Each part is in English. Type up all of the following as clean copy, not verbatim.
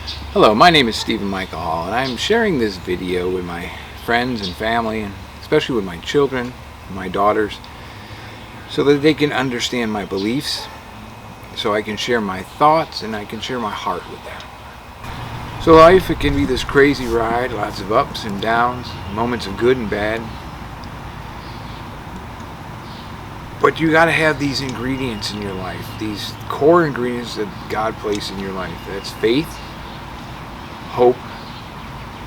Hello, my name is Stephen Michael Hall, and I'm sharing this video with my friends and family, and especially with my children, my daughters, so that they can understand my beliefs, so I can share my thoughts, and I can share my heart with them. So life, it can be this crazy ride, lots of ups and downs, moments of good and bad. But you got to have these ingredients in your life, these core ingredients that God placed in your life. That's faith, hope,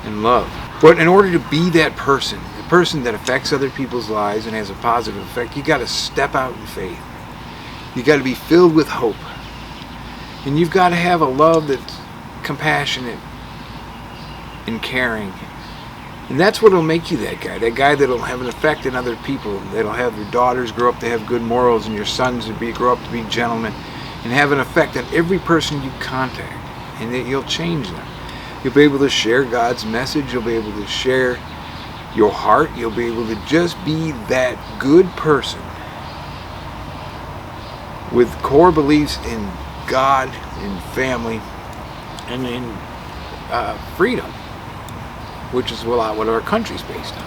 and love. But in order to be that person, the person that affects other people's lives and has a positive effect, you got to step out in faith. You got to be filled with hope. And you've got to have a love that's compassionate and caring. And that's what will make you that guy that'll have an effect on other people, that'll have your daughters grow up to have good morals and your sons to grow up to be gentlemen and have an effect on every person you contact, and that you'll change them. You'll be able to share God's message, you'll be able to share your heart, you'll be able to just be that good person with core beliefs in God, in family, and in freedom, which is a lot what our country's based on.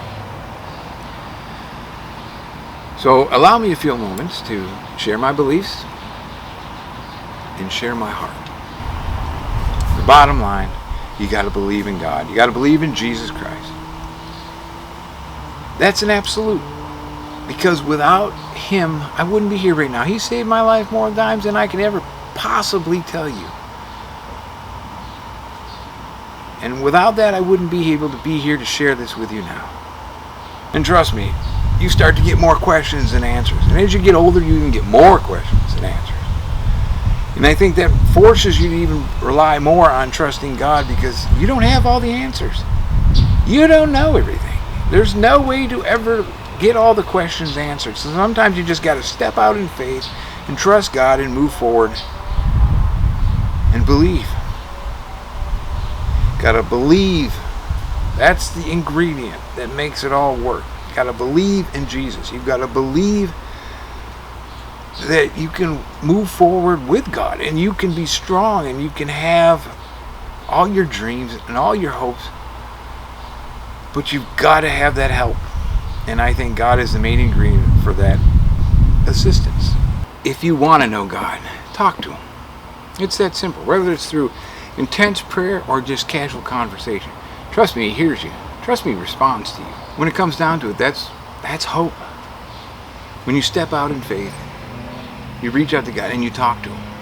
So allow me a few moments to share my beliefs and share my heart. The bottom line, you got to believe in God. You got to believe in Jesus Christ. That's an absolute. Because without Him, I wouldn't be here right now. He saved my life more times than I could ever possibly tell you. And without that, I wouldn't be able to be here to share this with you now. And trust me, you start to get more questions than answers. And as you get older, you even get more questions than answers. And I think that forces you to even rely more on trusting God, because you don't have all the answers. You don't know everything. There's no way to ever get all the questions answered. So sometimes you just got to step out in faith and trust God and move forward and believe. Got to believe. That's the ingredient that makes it all work. You got to believe in Jesus. You've got to believe that you can move forward with God, and you can be strong, and you can have all your dreams and all your hopes, but you've got to have that help. And I think God is the main ingredient for that assistance. If you want to know God, talk to Him. It's that simple. Whether it's through intense prayer or just casual conversation, trust me, He hears you. Trust me, He responds to you. When it comes down to it, that's hope. When you step out in faith, you reach out to God and you talk to Him.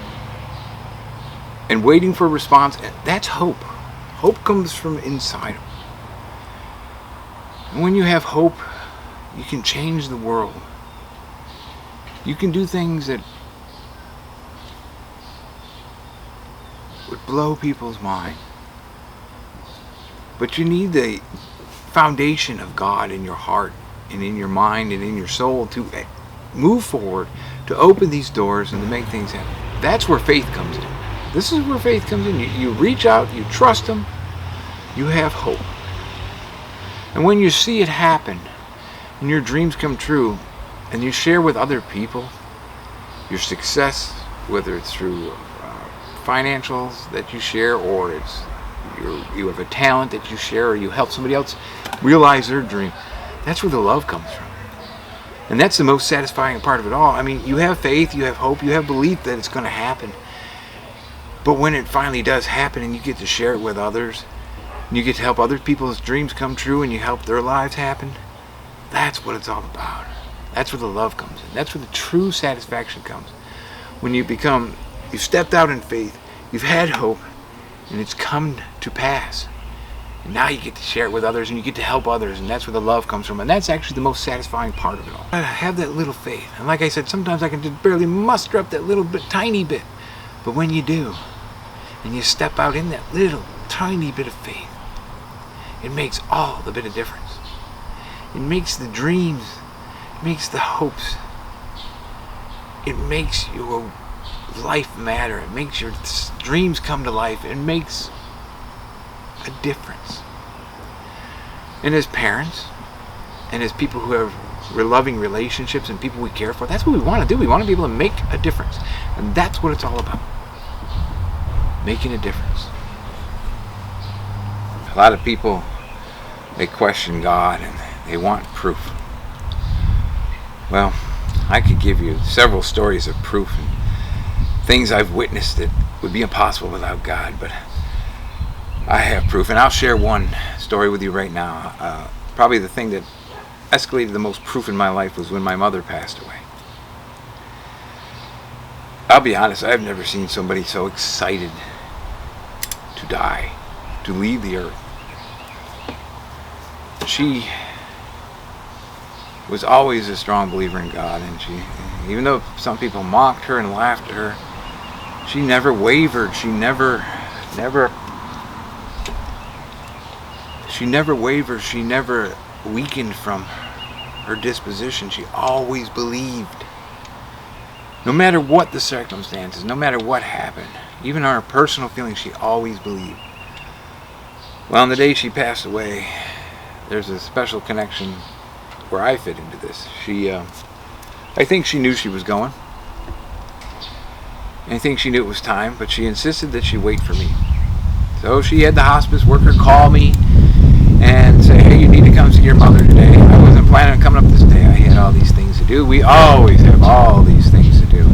And waiting for a response, that's hope. Hope comes from inside. And when you have hope, you can change the world. You can do things that would blow people's mind. But you need the foundation of God in your heart and in your mind and in your soul to move forward, to open these doors and to make things happen. That's where faith comes in. This is where faith comes in. You reach out, you trust Him, you have hope. And when you see it happen, and your dreams come true, and you share with other people your success, whether it's through financials that you share, or it's you have a talent that you share, or you help somebody else realize their dream, that's where the love comes from. And that's the most satisfying part of it all. I mean, you have faith, you have hope, you have belief that it's going to happen. But when it finally does happen and you get to share it with others, and you get to help other people's dreams come true, and you help their lives happen, that's what it's all about. That's where the love comes in. That's where the true satisfaction comes. When you've stepped out in faith, you've had hope, and it's come to pass. And now you get to share it with others, and you get to help others, and that's where the love comes from. And that's actually the most satisfying part of it all. I have that little faith. And like I said, sometimes I can just barely muster up that little bit, tiny bit. But when you do, and you step out in that little, tiny bit of faith, it makes all the bit of difference. It makes the dreams, it makes the hopes, it makes your life matter, it makes your dreams come to life, it makes a difference. And as parents, and as people who have loving relationships and people we care for, that's what we want to do. We want to be able to make a difference. And that's what it's all about. Making a difference. A lot of people, they question God and they want proof. Well, I could give you several stories of proof and things I've witnessed that would be impossible without God, but I have proof, and I'll share one story with you right now. Probably the thing that escalated the most proof in my life was when my mother passed away. I'll be honest, I've never seen somebody so excited to die, to leave the earth. She was always a strong believer in God, and even though some people mocked her and laughed at her, she never wavered. She never wavered. She never weakened from her disposition. She always believed. No matter what the circumstances, no matter what happened, even her personal feelings, she always believed. Well, on the day she passed away, there's a special connection where I fit into this. I think she knew she was going. I think she knew it was time, but she insisted that she wait for me. So she had the hospice worker call me and say, hey, you need to come see your mother today. I wasn't planning on coming up this day. I had all these things to do. We always have all these things to do.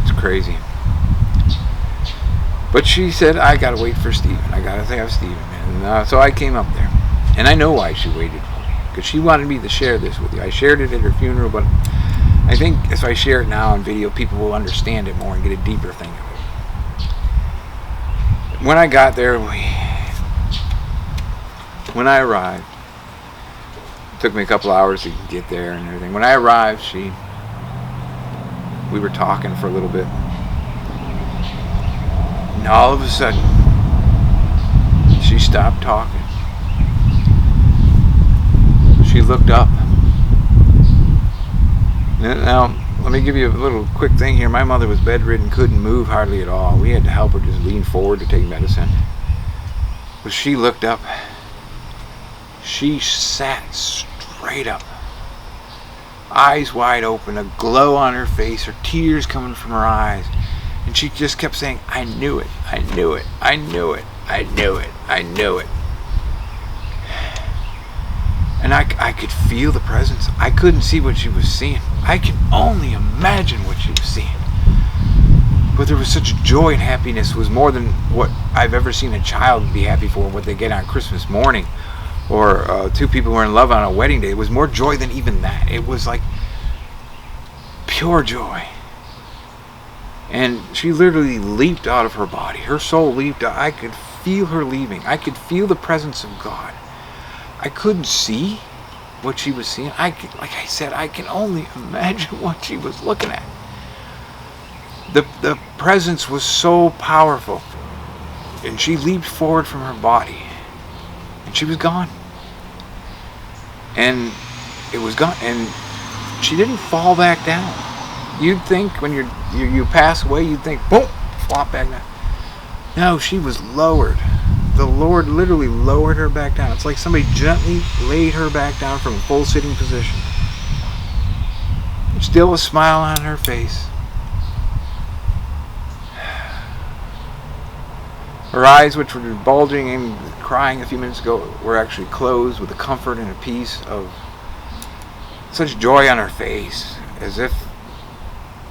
It's crazy. But she said, I got to wait for Stephen. I got to have Stephen. And so I came up there. And I know why she waited for me. Because she wanted me to share this with you. I shared it at her funeral, but I think if I share it now on video, people will understand it more and get a deeper thing of it. When I got there, when I arrived, it took me a couple hours to get there and everything. When I arrived, we were talking for a little bit. And all of a sudden, she stopped talking. She looked up. Now, let me give you a little quick thing here. My mother was bedridden, couldn't move hardly at all. We had to help her just lean forward to take medicine. But she looked up. She sat straight up. Eyes wide open, a glow on her face, her tears coming from her eyes. And she just kept saying, I knew it, I knew it, I knew it, I knew it, I knew it. And I could feel the presence. I couldn't see what she was seeing. I can only imagine what she was seeing. But there was such joy and happiness. It was more than what I've ever seen a child be happy for, what they get on Christmas morning, or two people who are in love on a wedding day. It was more joy than even that. It was like pure joy. And she literally leaped out of her body. Her soul leaped out. I could feel her leaving. I could feel the presence of God. I couldn't see what she was seeing. Like I said, I can only imagine what she was looking at. The presence was so powerful. And she leaped forward from her body. And she was gone. And it was gone. And she didn't fall back down. You'd think when you pass away, you'd think, boom, flop back down. No, she was lowered. The Lord literally lowered her back down. It's like somebody gently laid her back down from a full sitting position. Still a smile on her face. Her eyes, which were bulging and crying a few minutes ago, were actually closed with a comfort and a peace of such joy on her face, as if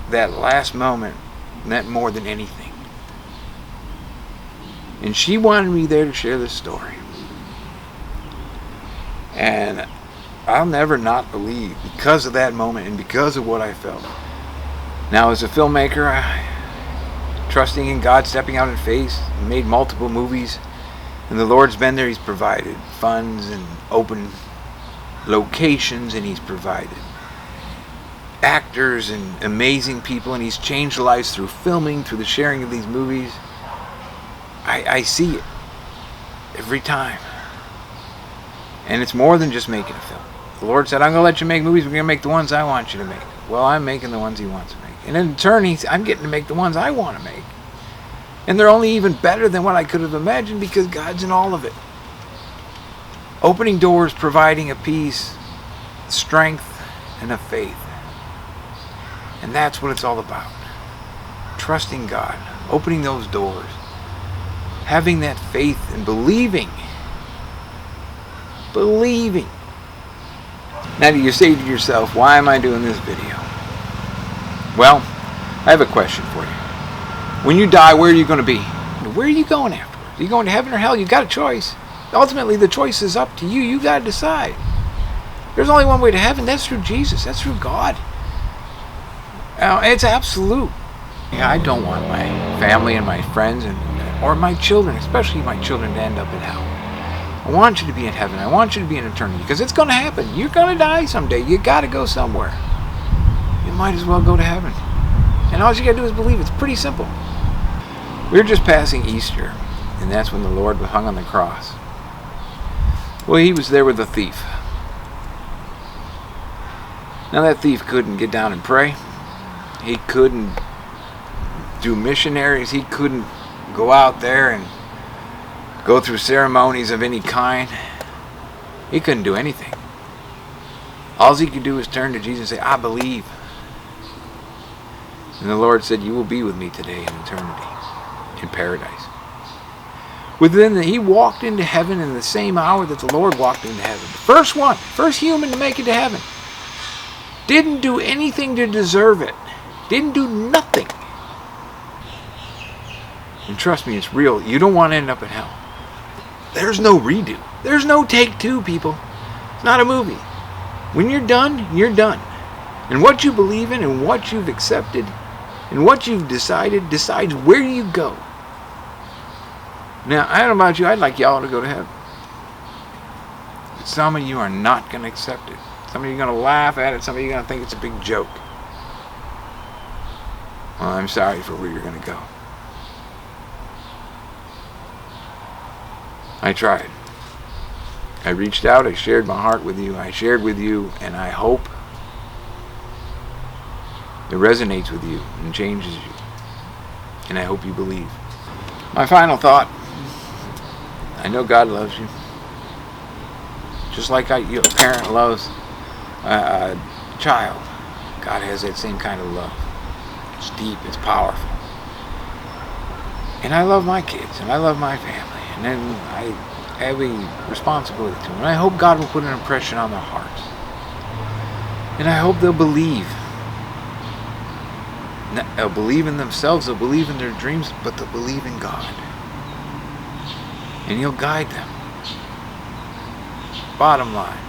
that last moment meant more than anything. And she wanted me there to share this story. And I'll never not believe, because of that moment and because of what I felt. Now, as a filmmaker, trusting in God, stepping out in faith, made multiple movies, and the Lord's been there. He's provided funds and open locations, and He's provided actors and amazing people, and He's changed lives through filming, through the sharing of these movies. I see it every time. And it's more than just making a film. The Lord said, I'm going to let you make movies. We're going to make the ones I want you to make. Well, I'm making the ones He wants to make. And in turn, I'm getting to make the ones I want to make. And they're only even better than what I could have imagined, because God's in all of it. Opening doors, providing a peace, strength, and a faith. And that's what it's all about. Trusting God. Opening those doors. Having that faith and believing. Believing. Now, do you say to yourself, why am I doing this video? Well, I have a question for you. When you die, where are you going to be? Where are you going afterwards? Are you going to heaven or hell? You got a choice. Ultimately, the choice is up to you. You got to decide. There's only one way to heaven. That's through Jesus. That's through God. It's absolute. I don't want my family and my friends or my children, especially my children, to end up in hell. I want you to be in heaven. I want you to be in eternity, because it's going to happen. You're going to die someday. You got to go somewhere. You might as well go to heaven. And all you got to do is believe. It's pretty simple. We're just passing Easter, and that's when the Lord was hung on the cross. Well, he was there with a thief. Now, that thief couldn't get down and pray. He couldn't do missionaries. He couldn't go out there and go through ceremonies of any kind. He couldn't do anything. All he could do was turn to Jesus and say, I believe. And the Lord said, you will be with me today in eternity, in paradise. He walked into heaven in the same hour that the Lord walked into heaven. The first human to make it to heaven. Didn't do anything to deserve it. Didn't do nothing. And trust me, it's real. You don't want to end up in hell. There's no redo. There's no take two, people. It's not a movie. When you're done, you're done. And what you believe in and what you've accepted and what you've decided decides where you go. Now, I don't know about you. I'd like y'all to go to heaven. But some of you are not going to accept it. Some of you are going to laugh at it. Some of you are going to think it's a big joke. Well, I'm sorry for where you're going to go. I tried. I reached out. I shared my heart with you. I shared with you, and I hope it resonates with you and changes you. And I hope you believe. My final thought. I know God loves you. Just like a parent loves a child. God has that same kind of love. It's deep. It's powerful. And I love my kids. And I love my family. And then I have a responsibility to them. And I hope God will put an impression on their hearts. And I hope they'll believe. They'll believe in themselves. They'll believe in their dreams. But they'll believe in God. And He'll guide them. Bottom line.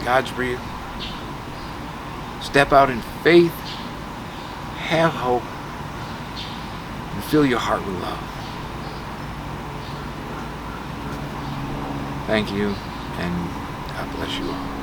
God's real. Step out in faith. Have hope. And fill your heart with love. Thank you, and God bless you all.